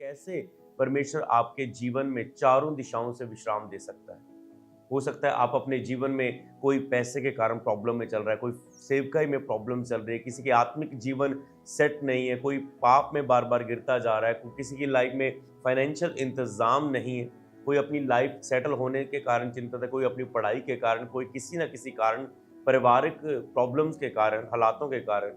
कैसे परमेश्वर आपके जीवन में चारों दिशाओं से विश्राम दे सकता है। हो सकता है आप अपने जीवन में कोई पैसे के कारण प्रॉब्लम में चल रहा है, कोई सेवकाई में प्रॉब्लम चल रही है, किसी के आत्मिक जीवन सेट नहीं है, कोई पाप में बार बार गिरता जा रहा है, किसी की लाइफ में फाइनेंशियल इंतजाम नहीं है, कोई अपनी लाइफ सेटल होने के कारण चिंतित है, कोई अपनी पढ़ाई के कारण, कोई किसी न किसी कारण, पारिवारिक प्रॉब्लम्स के कारण, हालातों के कारण।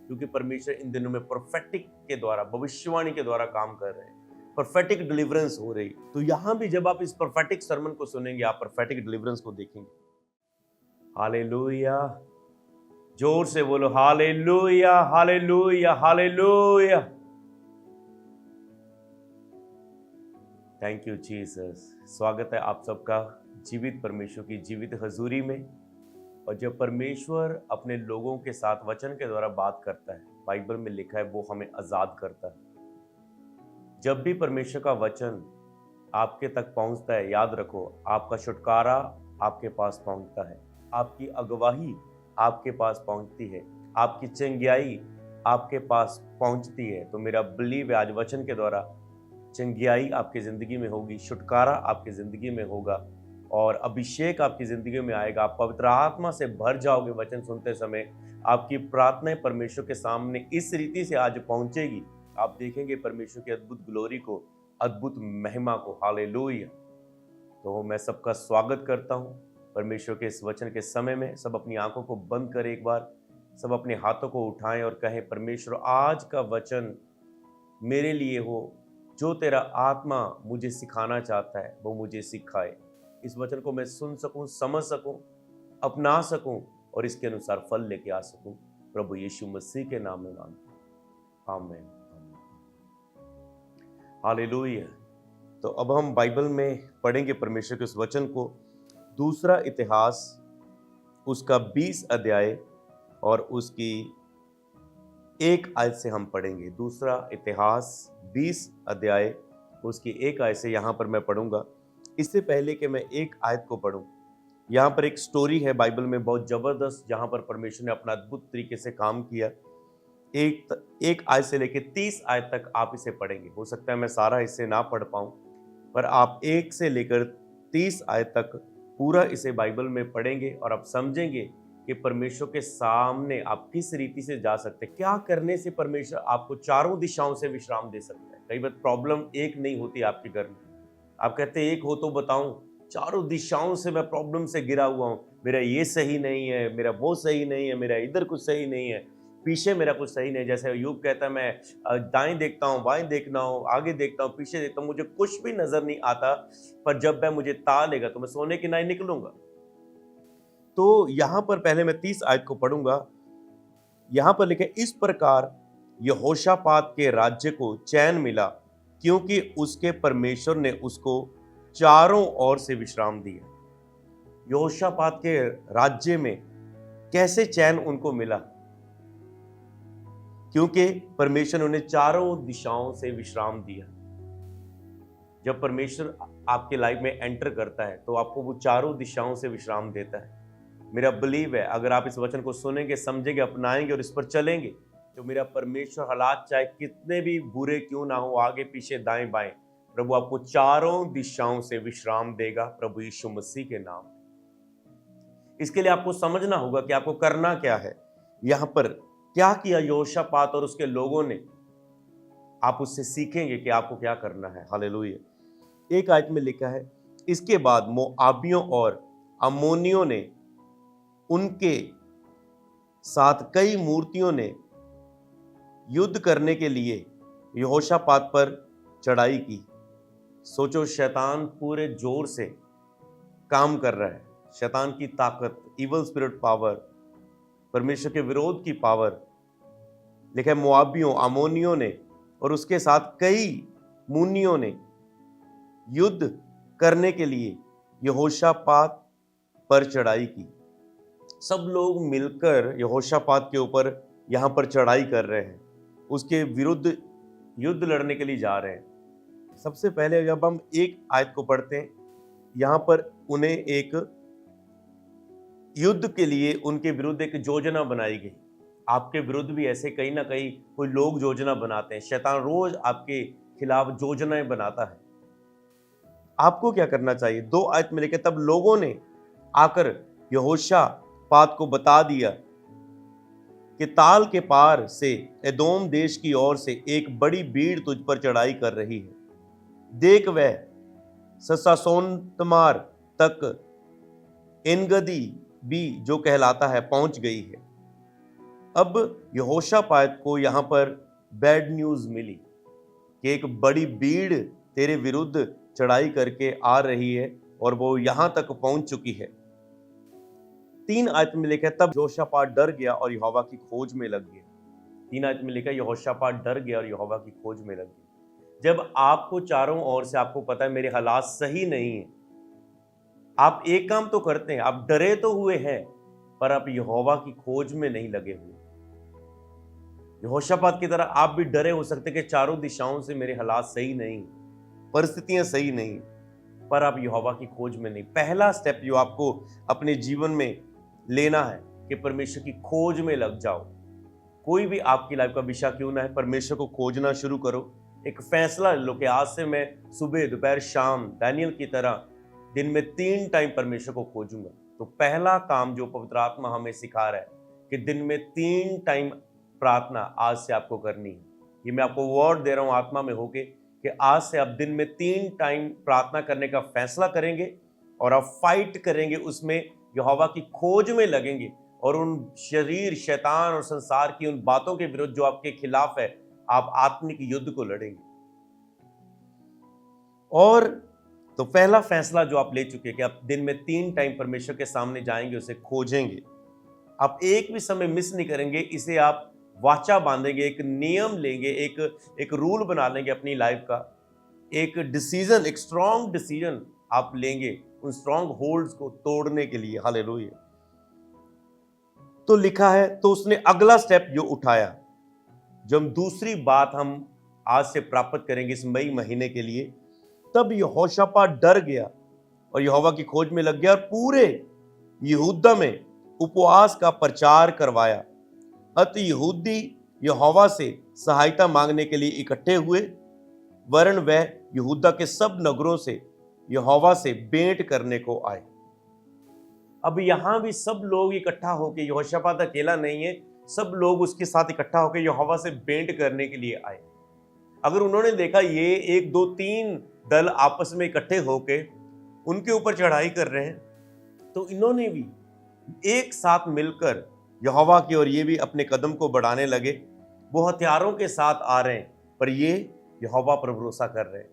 क्योंकि परमेश्वर इन दिनों में प्रोफेटिक के द्वारा, भविष्यवाणी के द्वारा काम कर रहे हैं, परफेटिक डिलीवरेंस हो रही। तो यहां भी जब आप इस परफेटिक सरमन को सुनेंगे, आप परफेटिक डिलीवरेंस को देखेंगे। हालेलुया, जोर से बोलो hallelujah, hallelujah, hallelujah. Thank you Jesus. स्वागत है आप सबका जीवित परमेश्वर की जीवित हजूरी में। और जब परमेश्वर अपने लोगों के साथ वचन के द्वारा बात करता है, बाइबल में लिखा है वो हमें आजाद करता है। जब भी परमेश्वर का वचन आपके तक पहुंचता है, याद रखो आपका छुटकारा आपके पास पहुंचता है, आपकी अगवाही आपके पास पहुंचती है, आपकी चंगियाई आपके पास पहुंचती है। तो मेरा बिलीव है आज वचन के द्वारा चंगियाई आपकी जिंदगी में होगी, छुटकारा आपकी जिंदगी में होगा और अभिषेक आपकी जिंदगी में आएगा। आप पवित्र आत्मा से भर जाओगे। वचन सुनते समय आपकी प्रार्थनाएं परमेश्वर के सामने इस रीति से आज पहुंचेगी, आप देखेंगे परमेश्वर की अद्भुत ग्लोरी को, अद्भुत महिमा को। हालेलुया। तो मैं सबका स्वागत करता हूं परमेश्वर के इस वचन के समय में। सब अपनी आंखों को बंद करें, एक बार सब अपने हाथों को उठाएं और कहें, परमेश्वर आज का वचन मेरे लिए हो, जो तेरा आत्मा मुझे सिखाना चाहता है वो मुझे सिखाए। इस वचन को मैं सुन सकूं, समझ सकूं, अपना सकूं और इसके अनुसार फल लेके आ सकूं। प्रभु यीशु मसीह के नाम में मांगता हूं, आमीन। हालेलुया। तो अब हम बाइबल में पढ़ेंगे परमेश्वर के उस वचन को, दूसरा इतिहास उसका 20 अध्याय और उसकी 1 आयत से हम पढ़ेंगे। दूसरा इतिहास 20 अध्याय उसकी 1 आयत से यहाँ पर मैं पढ़ूंगा। इससे पहले कि मैं 1 आयत को पढ़ूं, यहाँ पर एक स्टोरी है बाइबल में बहुत जबरदस्त, जहाँ पर परमेश्वर ने अपना अद्भुत तरीके से काम किया। एक आयत से लेकर 30 आयत तक आप इसे पढ़ेंगे। हो सकता है मैं सारा इसे ना पढ़ पाऊं, पर आप 1 से लेकर 30 आयत तक पूरा इसे बाइबल में पढ़ेंगे और आप समझेंगे कि परमेश्वर के सामने आप किस रीति से जा सकते हैं, क्या करने से परमेश्वर आपको चारों दिशाओं से विश्राम दे सकता है। कई बार प्रॉब्लम एक नहीं होती आपके घर में, आप कहते हैं एक हो तो बताऊं, चारों दिशाओं से मैं प्रॉब्लम से घिरा हुआ हूं। मेरा ये सही नहीं है, मेरा वो सही नहीं है, मेरा इधर कुछ सही नहीं है, पीछे मेरा कुछ सही नहीं। जैसे अय्यूब कहता है, मैं दाएं देखता हूँ, बाएं देखता हूँ, आगे देखता हूँ, पीछे देखता हूँ, मुझे कुछ भी नजर नहीं आता, पर जब वह मुझे ता लेगा तो मैं सोने की नाई निकलूंगा। तो यहां पर पहले मैं 30 आयत को पढ़ूंगा। यहां पर लिखे, इस प्रकार यहोशापात के राज्य को चैन मिला, क्योंकि उसके परमेश्वर ने उसको चारों ओर से विश्राम दिया। यहोशापात के राज्य में कैसे चैन उनको मिला? क्योंकि परमेश्वर ने उन्हें चारों दिशाओं से विश्राम दिया। जब परमेश्वर आपके लाइफ में एंटर करता है तो आपको वो चारों दिशाओं से विश्राम देता है। मेरा बिलीव है अगर आप इस वचन को सुनेंगे, समझेंगे, अपनाएंगे और इस पर चलेंगे, तो मेरा परमेश्वर हालात चाहे कितने भी बुरे क्यों ना हो, आगे पीछे दाएं बाएं, प्रभु आपको चारों दिशाओं से विश्राम देगा, प्रभु यीशु मसीह के नाम। इसके लिए आपको समझना होगा कि आपको करना क्या है। यहां पर क्या किया यहोशापात और उसके लोगों ने, आप उससे सीखेंगे कि आपको क्या करना है। हालेलुया। 1 आयत में लिखा है, इसके बाद मोआबियों और अम्मोनियों ने उनके साथ कई मूर्तियों ने युद्ध करने के लिए यहोशापात पर चढ़ाई की। सोचो, शैतान पूरे जोर से काम कर रहा है। शैतान की ताकत, इवल स्पिरिट पावर, परमेश्वर के विरोध की पावर। लिखा है मोआबियों, अमोनियों ने और उसके साथ कई मुनियों ने युद्ध करने के लिए यहोशापात पर चढ़ाई की। सब लोग मिलकर यहोशापात के ऊपर यहां पर चढ़ाई कर रहे हैं, उसके विरुद्ध युद्ध लड़ने के लिए जा रहे हैं। सबसे पहले जब हम 1 आयत को पढ़ते हैं, यहां पर उन्हें एक युद्ध के लिए उनके विरुद्ध एक योजना बनाई गई। आपके विरुद्ध भी ऐसे कहीं ना कहीं कोई लोग योजना बनाते हैं। शैतान रोज आपके खिलाफ योजनाएं बनाता है। आपको क्या करना चाहिए? 2 आयत में लिखे, तब लोगों ने आकर यहोशापात को बता दिया कि ताल के पार से एदोम देश की ओर से एक बड़ी भीड़ तुझ पर चढ़ाई कर रही है। देख, वह ससासोन तमार तक एनगदी भी जो कहलाता है पहुंच गई है। अब यहोशापात को यहां पर बैड न्यूज मिली कि एक बड़ी भीड़ तेरे विरुद्ध चढ़ाई करके आ रही है और वो यहां तक पहुंच चुकी है। 3 आयत में लिखा है, तब यहोशापात डर गया और यहोवा की खोज में लग गया। 3 आयत में लिखा है, यहोशापात डर गया और यहोवा की खोज में लग गया। जब आपको चारों ओर से आपको पता है मेरे हालात सही नहीं है, आप एक काम तो करते हैं, आप डरे तो हुए हैं पर आप यहोवा की खोज में नहीं लगे हुए। यहोशापात की तरह आप भी डरे हो सकते कि चारों दिशाओं से मेरे हालात सही नहीं, परिस्थितियां सही नहीं, पर आप यहोवा की खोज में नहीं। पहला स्टेप जो आपको अपने जीवन में लेना है कि परमेश्वर की खोज में लग जाओ। कोई भी आपकी लाइफ का विषय क्यों ना है, परमेश्वर को खोजना शुरू करो। एक फैसला ले लो कि आज से मैं सुबह, दोपहर, शाम दानियल की तरह दिन में 3 टाइम परमेश्वर को खोजूंगा। तो पहला काम जो पवित्र आत्मा हमें सिखा रहा है कि दिन में 3 टाइम प्रार्थना आज से आपको करनी है। ये मैं आपको वर्ड दे रहा हूं आत्मा में होके कि आज से आप दिन में 3 टाइम प्रार्थना करने का फैसला करेंगे और आप फाइट करेंगे, उसमें यहोवा की खोज में लगेंगे और उन शरीर, शैतान और संसार की उन बातों के विरुद्ध जो आपके खिलाफ है, आप आत्मिक युद्ध को लड़ेंगे। और तो पहला फैसला जो आप ले चुके हैं कि आप दिन में 3 टाइम परमेश्वर के सामने जाएंगे, उसे खोजेंगे, आप एक भी समय मिस नहीं करेंगे। इसे आप वाचा बांधेंगे, एक नियम लेंगे, एक रूल बना लेंगे अपनी लाइफ का, एक डिसीजन, एक स्ट्रॉन्ग डिसीजन आप लेंगे उन स्ट्रॉन्ग होल्ड्स को तोड़ने के लिए। हालेलुया। तो लिखा है, तो उसने अगला स्टेप जो उठाया, जब दूसरी बात हम आज से प्राप्त करेंगे इस मई महीने के लिए, तब यहोशापात डर गया और यहोवा की खोज में लग गया और पूरे यहूदा में उपवास का प्रचार करवाया। अतः यहूदी यहोवा से सहायता मांगने के लिए इकट्ठे हुए, वरन वह यहूदा के सब नगरों से यहोवा से भेंट करने को आए। अब यहां भी सब लोग इकट्ठा होकर, यहोशापात अकेला नहीं है, सब लोग उसके साथ इकट्ठा होकर यहोवा से भेंट करने के लिए आए। अगर उन्होंने देखा ये 1, 2, 3 दल आपस में इकट्ठे होकर उनके ऊपर चढ़ाई कर रहे हैं, तो इन्होंने भी एक साथ मिलकर यहोवा की ओर ये भी अपने कदम को बढ़ाने लगे। वो हथियारों के साथ आ रहे हैं पर ये यहोवा पर भरोसा कर रहे हैं।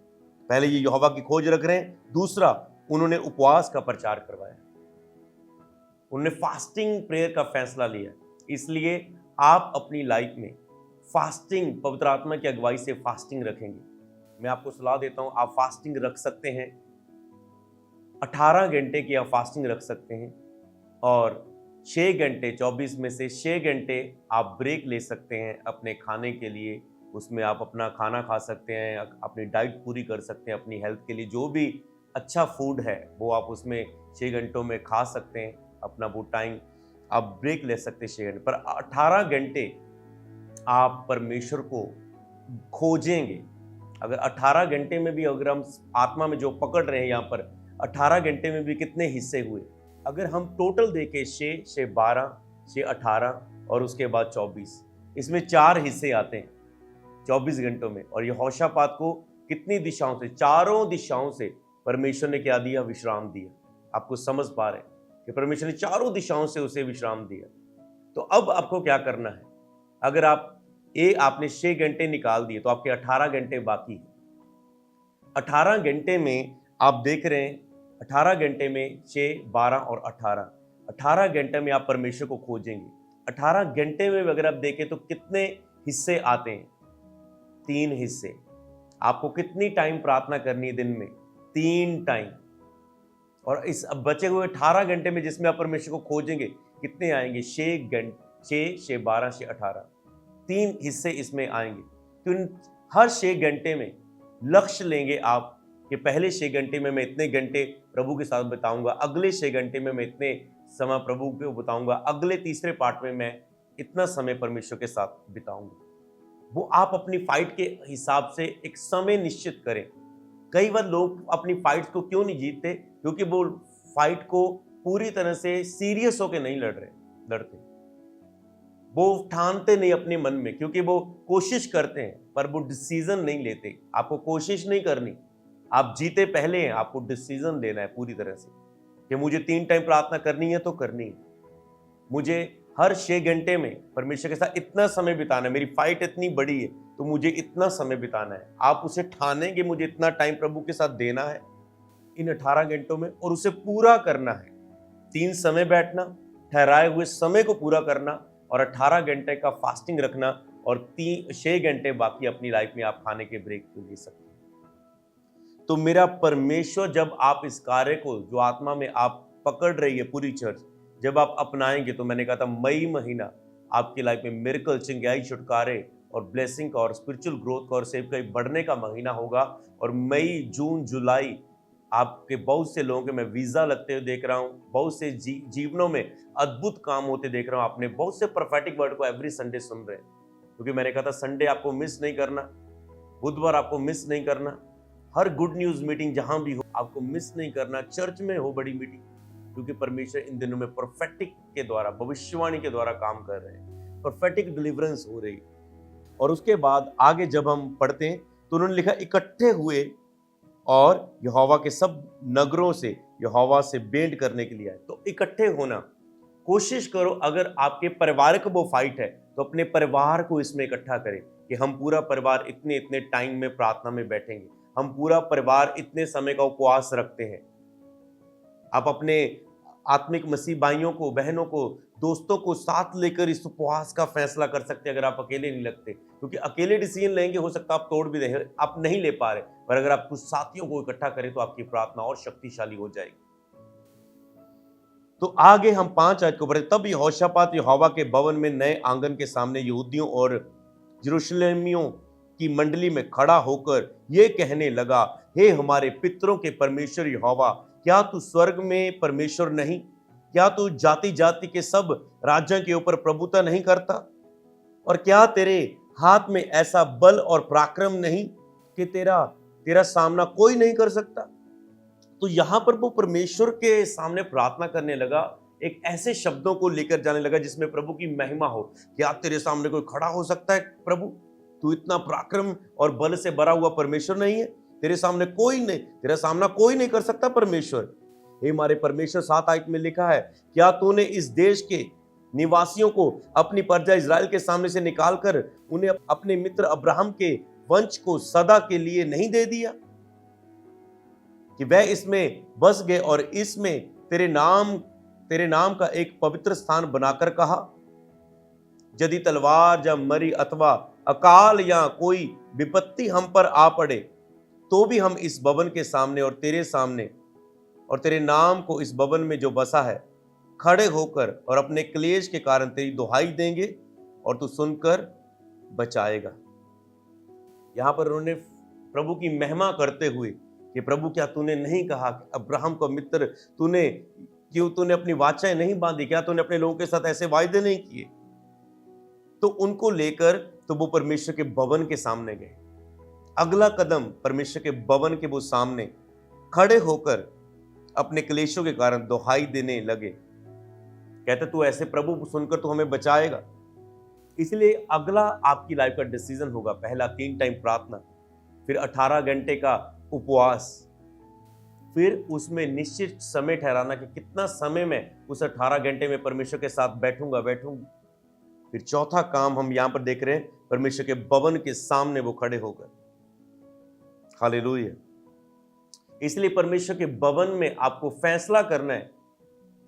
पहले ये यहोवा की खोज रख रहे हैं, दूसरा उन्होंने उपवास का प्रचार करवाया, उन्होंने फास्टिंग प्रेयर का फैसला लिया। इसलिए आप अपनी लाइफ में फास्टिंग, पवित्र आत्मा की अगुवाई से फास्टिंग रखेंगे। मैं आपको सलाह देता हूं, आप फास्टिंग रख सकते हैं, 18 घंटे की आप फास्टिंग रख सकते हैं और 6 घंटे, 24 में से 6 घंटे आप ब्रेक ले सकते हैं अपने खाने के लिए। उसमें आप अपना खाना खा सकते हैं, अपनी डाइट पूरी कर सकते हैं, अपनी हेल्थ के लिए जो भी अच्छा फूड है वो आप उसमें 6 घंटों में खा सकते हैं। अपना वो टाइम आप ब्रेक ले सकते हैं 6 घंटे, पर 18 घंटे आप परमेश्वर को खोजेंगे। अगर 18 घंटे में भी अगर हम आत्मा में जो पकड़ रहे हैं यहाँ पर 18 घंटे में भी कितने हिस्से हुए, अगर हम टोटल देखें 6, 6, 12, 6, 18 और उसके बाद 24, इसमें 4 हिस्से आते हैं 24 घंटों में। और यहोशापात को कितनी दिशाओं से, चारों दिशाओं से परमेश्वर ने क्या दिया? विश्राम दिया। आपको समझ पा रहे हैं कि परमेश्वर ने चारों दिशाओं से उसे विश्राम दिया। तो अब आपको क्या करना है? अगर आपने 6 घंटे निकाल दिए तो आपके 18 घंटे बाकी है। 18 घंटे में आप देख रहे हैं, 18 घंटे में 6, 12 और 18 घंटे में आप परमेश्वर को खोजेंगे। 18 घंटे में अगर आप देखें तो कितने हिस्से आते हैं? 3 हिस्से। आपको कितनी टाइम प्रार्थना करनी है दिन में? 3 टाइम। और इस बचे हुए 18 घंटे में जिसमें आप परमेश्वर को खोजेंगे कितने आएंगे? 6 घंटे, 6, 6, 12, 6, 18, 3 हिस्से इसमें आएंगे। तो इन हर 6 घंटे में लक्ष्य लेंगे आप कि पहले 6 घंटे में मैं इतने घंटे प्रभु के साथ बिताऊंगा, अगले 6 घंटे में मैं इतने समय प्रभु को बिताऊंगा, अगले तीसरे पार्ट में मैं इतना समय परमेश्वर के साथ बिताऊंगा। वो आप अपनी फाइट के हिसाब से एक समय निश्चित करें। कई बार लोग अपनी फाइट्स को क्यों नहीं जीतते? क्योंकि वो फाइट को पूरी तरह से सीरियस होकर नहीं लड़ते। वो ठानते नहीं अपने मन में, क्योंकि वो कोशिश करते हैं पर वो डिसीजन नहीं लेते। आपको कोशिश नहीं करनी, आप जीते पहले हैं, आपको डिसीजन लेना है पूरी तरह से कि मुझे 3 टाइम प्रार्थना करनी है तो करनी है, मुझे हर 6 घंटे में परमेश्वर के साथ इतना समय बिताना है, मेरी फाइट इतनी बड़ी है तो मुझे इतना समय बिताना है। आप उसे ठानेंगे, मुझे इतना टाइम प्रभु के साथ देना है इन 18 घंटों में, और उसे पूरा करना है। 3 समय बैठना, ठहराए हुए समय को पूरा करना, और 18 घंटे का फास्टिंग रखना, और 6 घंटे बाकी अपनी लाइफ में आप खाने के ब्रेक को ले सकते हैं। तो मेरा परमेश्वर, जब आप इस कार्य को जो आत्मा में आप पकड़ रही है पूरी चर्च, जब आप अपनाएंगे, तो मैंने कहा था मई महीना आपकी लाइफ में मिरेकल, चिंगाई, छुटकारे और ब्लेसिंग का और स्पिरिचुअल ग्रोथ का और सेव का बढ़ने का महीना होगा। और मई, जून, जुलाई आपके बहुत से लोगों के मैं वीजा लगते हुए देख रहा हूं, बहुत से जीवनों में अद्भुत काम होते देख रहा हूं। आपने बहुत से प्रोफेटिक वर्ड को एवरी संडे सुन रहे हैं, क्योंकि मैंने कहा था संडे आपको मिस नहीं करना, बुधवार आपको मिस नहीं करना, हर गुड न्यूज मीटिंग जहां भी हो आपको मिस नहीं करना, चर्च में हो बड़ी मीटिंग, क्योंकि परमेश्वर इन दिनों में प्रोफेटिक के द्वारा, भविष्यवाणी के द्वारा काम कर रहे हैं, प्रोफेटिक डिलीवरेंस हो रही। और उसके बाद आगे जब हम पढ़ते हैं तो उन्होंने लिखा, इकट्ठे हुए और यहोवा के सब नगरों से यहोवा से भेंट करने के लिए आए। तो इकट्ठे होना, कोशिश करो, अगर आपके परिवार का वो फाइट है तो अपने परिवार को इसमें इकट्ठा करें कि हम पूरा परिवार इतने इतने टाइम में प्रार्थना में बैठेंगे, हम पूरा परिवार इतने समय का उपवास रखते हैं। आप अपने आत्मिक मसीह भाइयों को, बहनों को, दोस्तों को साथ लेकर इस उपवास का फैसला कर सकते हैं, अगर आप अकेले नहीं लगते, क्योंकि अकेले डिसीजन लेंगे हो सकता है आप तोड़ भी दें, आप नहीं ले पा रहे, पर अगर आप कुछ साथियों को इकट्ठा करें तो आपकी प्रार्थना और शक्तिशाली हो जाएगी। तो आगे हम 5 आयत को पढ़े। तब यहोशापात यहोवा के भवन में नए आंगन के सामने यहूदियों और यरूशलेमियों की मंडली में खड़ा होकर यह कहने लगा, हे हमारे पितरों के परमेश्वर यहोवा, क्या तू स्वर्ग में परमेश्वर नहीं? क्या तू जाति जाति के सब राज्यों के ऊपर प्रभुता नहीं करता? और क्या तेरे हाथ में ऐसा बल और पराक्रम नहीं कि तेरा सामना कोई नहीं कर सकता? तो यहां पर वो परमेश्वर के सामने प्रार्थना करने लगा, एक ऐसे शब्दों को लेकर जाने लगा जिसमें प्रभु की महिमा हो। क्या तेरे सामने कोई खड़ा हो सकता है? प्रभु, तू इतना पराक्रम और बल से भरा हुआ परमेश्वर नहीं है? तेरे सामने कोई नहीं, तेरा सामना कोई नहीं कर सकता परमेश्वर। हे हमारे परमेश्वर, 7 आयत में लिखा है, क्या तूने इस देश के निवासियों को अपनी प्रजा इस्राएल के सामने से निकालकर उन्हें अपने मित्र अब्राहम के वंश को सदा के लिए नहीं दे दिया कि वह इसमें बस गए, और इसमें तेरे नाम का एक पवित्र स्थान बनाकर कहा, यदि तलवार या मरी अथवा अकाल या कोई विपत्ति हम पर आ पड़े तो भी हम इस भवन के सामने और तेरे सामने और तेरे नाम को इस भवन में जो बसा है खड़े होकर और अपने क्लेश के कारण तेरी दुहाई देंगे और तू सुनकर बचाएगा। यहां पर उन्होंने प्रभु की महिमा करते हुए कि प्रभु, क्या तूने नहीं कहा कि अब्राहम को मित्र, तूने अपनी वाचाएं नहीं बांधी? क्या तूने अपने लोगों के साथ ऐसे वायदे नहीं किए? तो उनको लेकर तो वो परमेश्वर के भवन के सामने गए। अगला कदम परमेश्वर के भवन के वो सामने खड़े होकर अपने क्लेशों के कारण दुहाई देने लगे। कहते, तू ऐसे प्रभु सुनकर तू हमें बचाएगा। इसलिए अगला आपकी लाइफ का डिसीजन होगा, पहला 3 टाइम प्रार्थना, फिर 18 घंटे का उपवास, फिर उसमें निश्चित समय ठहराना कि कितना समय मैं उस 18 घंटे में परमेश्वर के साथ बैठूंगी। फिर चौथा काम हम यहां पर देख रहे हैं, परमेश्वर के भवन के सामने वो खड़े होकर। हालेलुया। इसलिए परमेश्वर के भवन में आपको फैसला करना है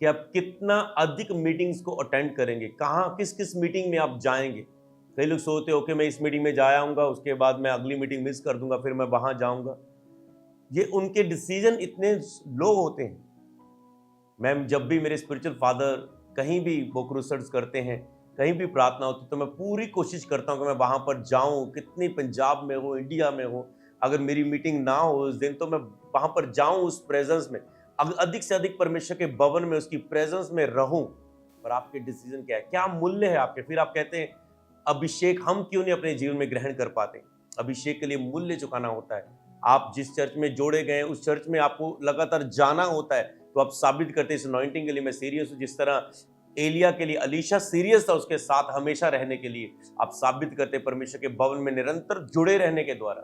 कि आप कितना अधिक मीटिंग्स को अटेंड करेंगे, कहां किस किस मीटिंग में आप जाएंगे। कई लोग सोचते हो कि मैं इस मीटिंग में जा आऊंगा, उसके बाद मैं अगली मीटिंग मिस कर दूंगा, फिर मैं वहां जाऊंगा। ये उनके डिसीजन इतने लो होते हैं। मैं जब भी मेरे स्पिरिचुअल फादर कहीं भी वो क्रूसेड्स करते हैं, कहीं भी प्रार्थना होती, तो मैं पूरी कोशिश करता हूं कि मैं वहां पर जाऊं, कितनी पंजाब में हो, इंडिया में हो, अगर मेरी मीटिंग ना हो उस दिन तो मैं वहां पर जाऊं, उस प्रेजेंस में अधिक से अधिक परमेश्वर के भवन में उसकी प्रेजेंस में रहूं। पर आपके डिसीजन क्या है, क्या मूल्य है आपके? फिर आप कहते हैं अभिषेक हम क्यों नहीं अपने जीवन में ग्रहण कर पाते? अभिषेक के लिए मूल्य चुकाना होता है। आप जिस चर्च में जोड़े गए हैं उस चर्च में आपको लगातार जाना होता है, तो आप साबित करते हैं इस अनॉइंटिंग के लिए मैं सीरियस हूं। जिस तरह एलिया के लिए अलीशा सीरियस था उसके साथ हमेशा रहने के लिए, आप साबित करते परमेश्वर के भवन में निरंतर जुड़े रहने के द्वारा।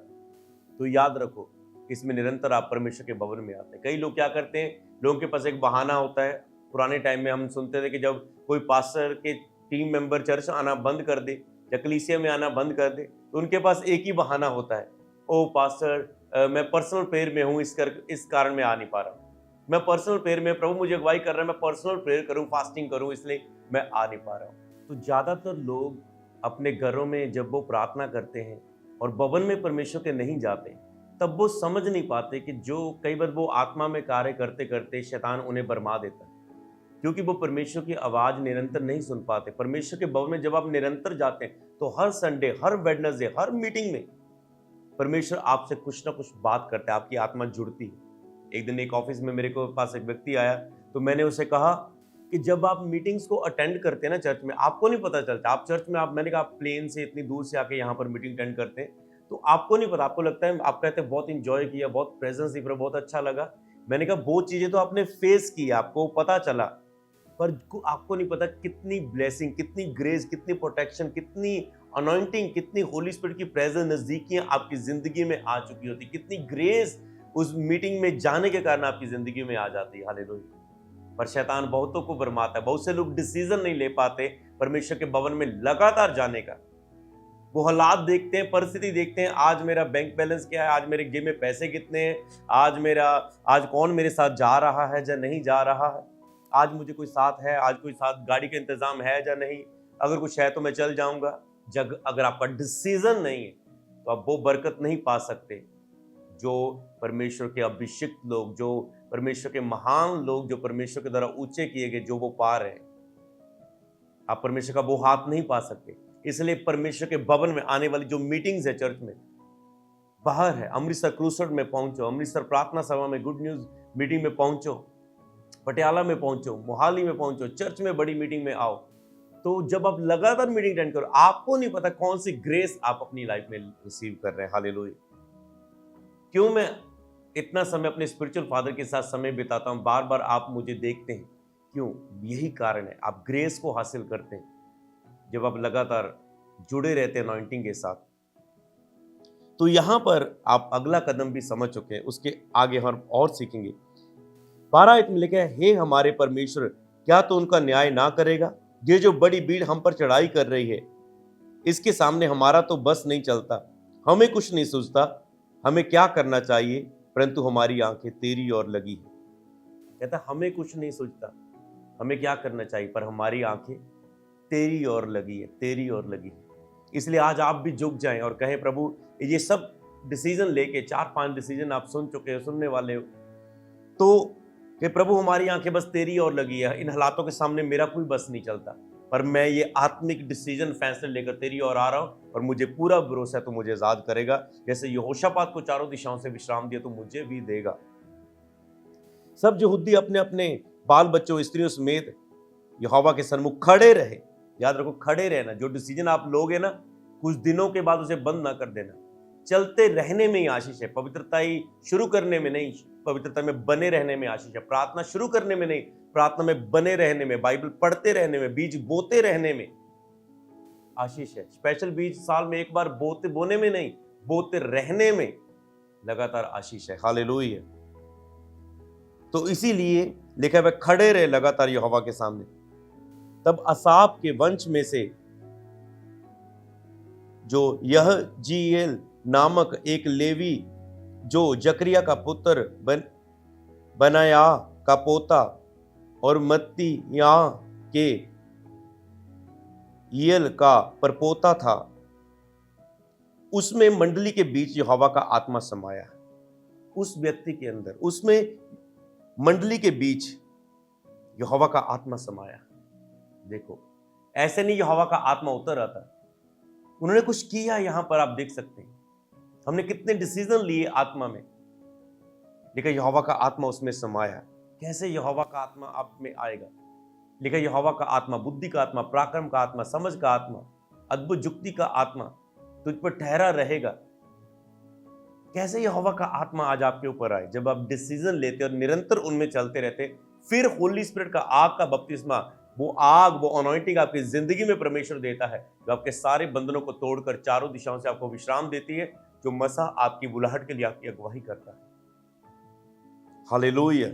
तो याद रखो, इसमें निरंतर आप परमेश्वर के भवन में आते हैं। कई लोग क्या करते हैं, लोगों के पास एक बहाना होता है। पुराने टाइम में हम सुनते थे कि जब कोई पास्टर के टीम मेंबर चर्च आना बंद कर दे या कलीसिया में आना बंद कर दे, तो उनके पास एक ही बहाना होता है, ओ पास्टर मैं पर्सनल प्रेयर में हूँ, इस कारण मैं आ नहीं पा रहा हूँ। मैं पर्सनल प्रेयर में, प्रभु मुझे अगुवाई कर रहा है, मैं पर्सनल प्रेयर करूँ, फास्टिंग करूँ, इसलिए मैं आ नहीं पा रहा हूँ। तो ज्यादातर लोग अपने घरों में जब वो प्रार्थना करते हैं और भवन में परमेश्वर के नहीं जाते, तब वो समझ नहीं पाते कि जो कई बार वो आत्मा में कार्य करते करते शैतान उन्हें बरमा देता है, क्योंकि वो परमेश्वर की आवाज निरंतर नहीं सुन पाते। परमेश्वर के भवन में जब आप निरंतर जाते हैं, तो हर संडे, हर वेडनेसडे, हर मीटिंग में परमेश्वर आपसे कुछ ना कुछ बात करता है, आपकी आत्मा जुड़ती है। एक दिन एक ऑफिस में मेरे को पास एक व्यक्ति आया, तो मैंने उसे कहा कि जब आप मीटिंग्स को अटेंड करते हैं ना चर्च में, आपको नहीं पता चलता। आप चर्च में, मैंने कहा आप प्लेन से इतनी दूर से आके यहाँ पर मीटिंग अटेंड करते हैं, तो आपको नहीं पता। आपको लगता है, आप कहते हैं बहुत इंजॉय किया, बहुत प्रेजेंस दिख रहा, बहुत अच्छा लगा। मैंने कहा वो चीजें तो आपने फेस की, आपको पता चला, पर आपको नहीं पता कितनी ब्लेसिंग, कितनी ग्रेस, कितनी प्रोटेक्शन, कितनी अनॉइंटिंग, कितनी होली स्पिरिट की प्रेजेंस, नजदीकियां आपकी जिंदगी में आ चुकी होती, कितनी ग्रेस उस मीटिंग में जाने के कारण आपकी जिंदगी में आ जाती है। हालेलुया। पर शैतान बहुतों को भरमाता है। बहुत से लोग डिसीजन नहीं ले पाते परमेश्वर के भवन में लगातार जाने का। वो हालात देखते हैं, परिस्थिति देखते हैं, आज मेरा बैंक बैलेंस क्या है, आज मेरे जेब में पैसे कितने हैं, आज कौन मेरे साथ जा रहा है या नहीं जा रहा है, आज मुझे कोई साथ है, आज कोई साथ गाड़ी का इंतजाम है या नहीं, अगर कुछ है तो मैं चल जाऊंगा। जब अगर आपका डिसीजन नहीं है, तो आप वो बरकत नहीं पा सकते जो परमेश्वर के अभिषिक्त लोग, जो परमेश्वर के महान लोग, जो परमेश्वर के द्वारा ऊंचे किए गए, जो वो पा रहे हैं। आप परमेश्वर का वो हाथ नहीं पा सकते। इसलिए परमेश्वर के भवन में आने वाली जो मीटिंग्स है चर्च में, बाहर है, अमृतसर क्रूसेड में पहुंचो, अमृतसर प्रार्थना सभा में, गुड न्यूज मीटिंग में पहुंचो, पटियाला में पहुंचो, मोहाली में पहुंचो, चर्च में बड़ी मीटिंग में आओ। तो जब आप लगातार मीटिंग अटेंड करो, आपको नहीं पता कौन सी ग्रेस आप अपनी लाइफ में रिसीव कर रहे हैं। हालेलुया। क्यों मैं इतना समय अपने स्पिरिचुअल फादर के साथ समय बिताता हूं, बार बार आप मुझे देखते हैं, क्यों? यही कारण है, आप ग्रेस को हासिल करते हैं जब आप लगातार जुड़े रहते हैं अनॉइंटिंग के साथ। तो यहां पर आप अगला कदम भी समझ चुके हैं, उसके आगे हम और सीखेंगे। 12 में लिखा है, हे हमारे परमेश्वर, क्या तो उनका न्याय ना करेगा? ये जो बड़ी भीड़ हम पर चढ़ाई कर रही है, इसके सामने हमारा तो बस नहीं चलता, हमें कुछ नहीं सूझता, हमें क्या करना चाहिए, परंतु हमारी आंखें तेरी ओर लगी है। कहता हमें कुछ नहीं सूझता, हमें क्या करना चाहिए, पर हमारी आंखें तेरी ओर लगी है, तेरी ओर लगी है। इसलिए आज आप भी झुक जाएं और कहें, प्रभु ये सब डिसीजन लेके, 4-5 डिसीजन आप सुन चुके हो, सुनने वाले हो, तो कि प्रभु हमारी आंखें बस तेरी ओर लगी है, इन हालातों के सामने मेरा कोई बस नहीं चलता, पर मैं ये आत्मिक डिसीजन, फैसले लेकर तेरी ओर आ रहा हूं और मुझे पूरा भरोसा है तू मुझे आजाद करेगा। जैसे यहोशापात को चारों दिशाओं से विश्राम दिया, तो मुझे भी देगा। सब यहूदी अपने अपने बाल बच्चों, स्त्रियों समेत यहोवा के सन्मुख खड़े रहे। याद रखो, खड़े रहना। जो डिसीजन आप लोगे ना, कुछ दिनों के बाद उसे बंद ना कर देना। चलते रहने में ही आशीष है, पवित्रता ही शुरू करने में नहीं, पवित्रता में बने रहने में आशीष है। प्रार्थना शुरू करने में नहीं, प्रार्थना में बने रहने में, बाइबल पढ़ते रहने में, बीज बोते रहने में आशीष है। स्पेशल बीज साल में एक बार बोने में नहीं, बोते रहने में लगातार आशीष है। हालेलुया। तो इसीलिए लिखा है, खड़े रहे लगातार यहोवा के सामने। तब असाफ के वंश में से जो यहजीएल नामक एक लेवी, जो जकरिया का पुत्र बनाया का पोता और मत्तिया के येल का परपोता था, उसमें मंडली के बीच यहोवा का आत्मा समाया। उस व्यक्ति के अंदर, उसमें मंडली के बीच यहोवा का आत्मा समाया। देखो, ऐसे नहीं यहोवा का आत्मा उतर आता, उन्होंने कुछ किया। यहां पर आप देख सकते हैं, हमने कितने डिसीजन लिए आत्मा में, लेकिन यहोवा का आत्मा उसमें समाया। कैसे यहोवा का आत्मा आप में आएगा? लिखा यहोवा का आत्मा, बुद्धि का आत्मा, पराक्रम का आत्मा, समझ का आत्मा, अद्भुत युक्ति का आत्मा तुझ पर ठहरा रहेगा। कैसे यहोवा का आत्मा आज आपके ऊपर आए जब आप डिसीजन लेते और निरंतर उनमें चलते रहते, फिर होली स्पिरिट का आग का बपतिस्मा, वो आग, वो अनॉइंटिंग आपकी जिंदगी में परमेश्वर देता है, जो आपके सारे बंधनों को तोड़कर चारों दिशाओं से आपको विश्राम देती है, जो मसीह आपकी बुलाहट के लिए आपकी अगुवाई करता है। हालेलुया।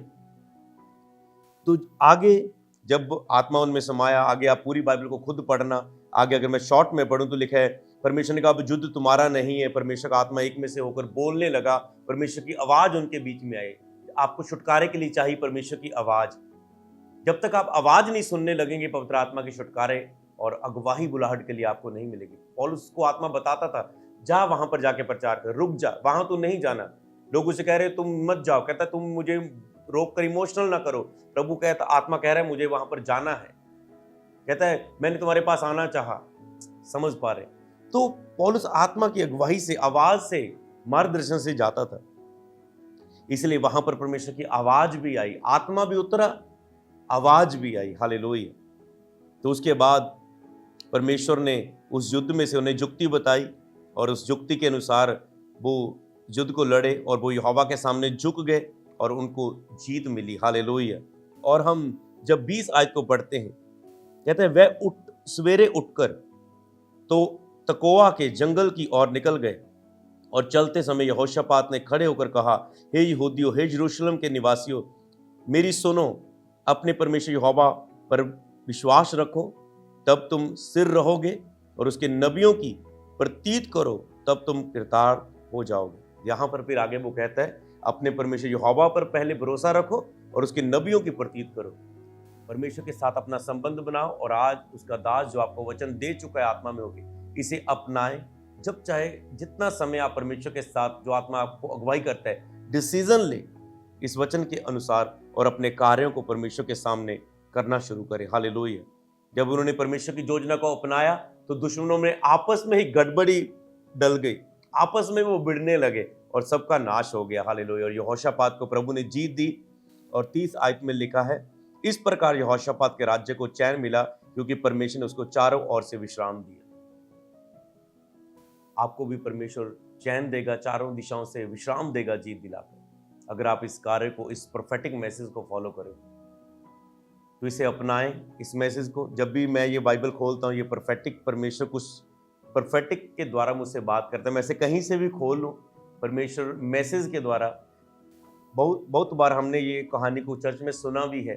तो आगे जब आत्मा उनमें समाया, आगे आप पूरी बाइबल को खुद पढ़ना, आगे अगर मैं शॉर्ट में पढ़ूं तो लिखा है, परमेश्वर ने कहा अब युद्ध तुम्हारा नहीं है। परमेश्वर का आत्मा एक में से होकर बोलने लगा, परमेश्वर की आवाज उनके बीच में आई। आपको छुटकारे के लिए चाहिए परमेश्वर की आवाज। जब तक आप आवाज नहीं सुनने लगेंगे पवित्र आत्मा के छुटकारे और अगुवाही बुलाहट के लिए आपको नहीं मिलेगी। पौलुस को आत्मा बताता था, जा वहां पर जाके प्रचार कर, रुक जा, वहां तो नहीं जाना। लोग उसे कह रहे तुम मत जाओ, कहता तुम मुझे रोक कर इमोशनल ना करो। प्रभु कहता, आत्मा कह रहा है मुझे वहां पर जाना है, कहता है मैंने तुम्हारे पास आना चाहा। समझ पा रहे? तो पौलुस आत्मा की अगुवाई से, आवाज से, मार्गदर्शन से जाता था, इसलिए वहां पर परमेश्वर की आवाज भी आई, आत्मा भी उतरा, आवाज भी आई। हालेलुया। तो उसके बाद परमेश्वर ने उस युद्ध में से उन्हें युक्ति बताई और उस युक्ति के अनुसार वो युद्ध को लड़े और वो यहोवा के सामने झुक गए और उनको जीत मिली। हालेलुया। और हम जब 20 आयत को पढ़ते हैं, कहते हैं वह सवेरे उठकर तो तकोआ के जंगल की ओर निकल गए और चलते समय यहोशापात ने खड़े होकर कहा, हे यहूदियों, हे यरूशलेम के निवासियों, मेरी सुनो, अपने परमेश्वर यहोवा पर विश्वास रखो, तब तुम स्थिर रहोगे, और उसके नबियों की प्रतीत करो, तब तुम कृतार्थ हो जाओगे। यहां पर फिर आगे वो कहता है, अपने परमेश्वर यहोवा पर पहले भरोसा रखो और उसके नबियों की प्रतीत करो। परमेश्वर के साथ अपना संबंध बनाओ और आज उसका दास जो आपको वचन दे चुका है आत्मा में होगी, इसे अपनाएं। जब चाहे जितना समय आप परमेश्वर के साथ, जो आत्मा आपको अगुवाई करता है, डिसीजन ले इस वचन के अनुसार और अपने कार्यों को परमेश्वर के सामने करना शुरू करें। हालेलुया। जब उन्होंने परमेश्वर की योजना को अपनाया तो दुश्मनों में आपस में ही गड़बड़ी डल गई, आपस में वो भिड़ने लगे और सबका नाश हो गया। हालेलुया। और यहोशापात को प्रभु ने जीत दी। और 30 आयत में लिखा है, इस प्रकार यहोशापात के राज्य को चैन मिला क्योंकि परमेश्वर ने उसको चारों ओर से विश्राम दिया। आपको भी परमेश्वर चैन देगा, चारों दिशाओं से विश्राम देगा जीत दिलाकर, अगर आप इस कार्य को, इस प्रोफेटिक मैसेज को फॉलो करें तो इसे अपनाएं। इस मैसेज को जब भी मैं ये बाइबल खोलता हूँ, ये प्रोफेटिक, परमेश्वर कुछ प्रोफेटिक के द्वारा मुझसे बात करता है। मैं इसे कहीं से भी खोल लूँ, परमेश्वर मैसेज के द्वारा। बहुत बार हमने ये कहानी को चर्च में सुना भी है,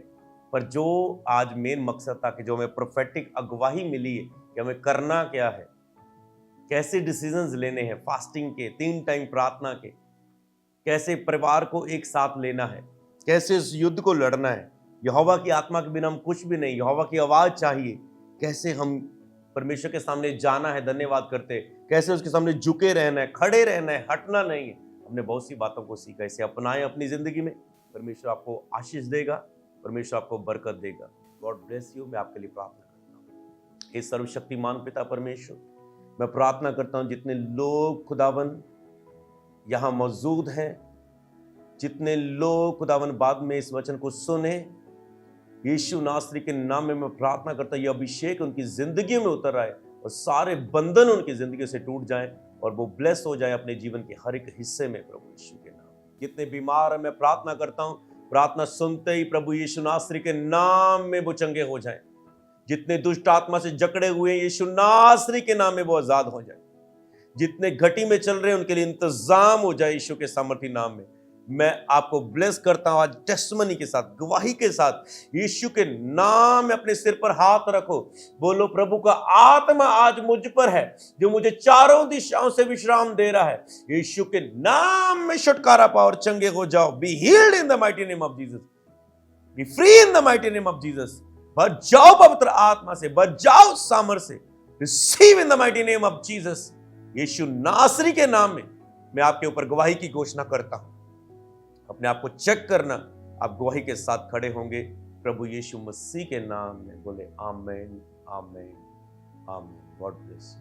पर जो आज मेन मकसद था कि जो हमें प्रोफेटिक अगुवाही मिली है कि हमें करना क्या है, कैसे डिसीजंस लेने हैं, फास्टिंग के, 3 टाइम प्रार्थना के, कैसे परिवार को एक साथ लेना है, कैसे इस युद्ध को लड़ना है। यहोवा की आत्मा के बिना हम कुछ भी नहीं, यहोवा की आवाज चाहिए। कैसे हम परमेश्वर के सामने जाना है धन्यवाद करते, कैसे उसके सामने झुके रहना है, खड़े रहना है, हटना नहीं है। हमने बहुत सी बातों को सीखा, इसे अपनाएं अपनी जिंदगी में। परमेश्वर आपको आशीष देगा, परमेश्वर आपको बरकत देगा। God bless you. मैं आपके लिए प्रार्थना करता हूँ। हे सर्वशक्तिमान पिता परमेश्वर, मैं प्रार्थना करता हूँ जितने लोग खुदावन यहाँ मौजूद हैं, जितने लोग खुदावन बाद में इस वचन को सुने, यीशु नासरी के नाम में मैं प्रार्थना करता हूँ ये अभिषेक उनकी जिंदगी में उतर आए और सारे बंधन उनकी जिंदगी से टूट जाएं और वो ब्लेस हो जाए अपने जीवन के हर एक हिस्से में प्रभु यीशु के नाम। जितने बीमार हैं, मैं प्रार्थना करता हूँ, प्रार्थना सुनते ही प्रभु यीशु नासरी के नाम में वो चंगे हो जाएं। जितने दुष्ट आत्मा से जकड़े हुए यीशु नासरी के नाम में वो आजाद हो जाए। जितने घटी में चल रहे हैं उनके लिए इंतजाम हो जाए यीशु के सामर्थी नाम में। मैं आपको ब्लेस करता हूं आज टेस्टिमनी के साथ, गवाही के साथ। यीशु के नाम में अपने सिर पर हाथ रखो, बोलो प्रभु का आत्मा आज मुझ पर है, जो मुझे चारों दिशाओं से विश्राम दे रहा है। यीशु के नाम में छुटकारा पाओ और चंगे हो जाओ। Be healed in the mighty name of Jesus, be free in the mighty name of Jesus. भर जाओ पवित्र आत्मा से, भर जाओ सामर्थ्य से। Receive in the mighty name of Jesus. यीशु नासरी के नाम में मैं आपके ऊपर गवाही की घोषणा करता हूं। अपने आप को चेक करना, आप गवाही के साथ खड़े होंगे प्रभु यीशु मसीह के नाम में। बोले आमेन, आमेन, आमेन। God bless.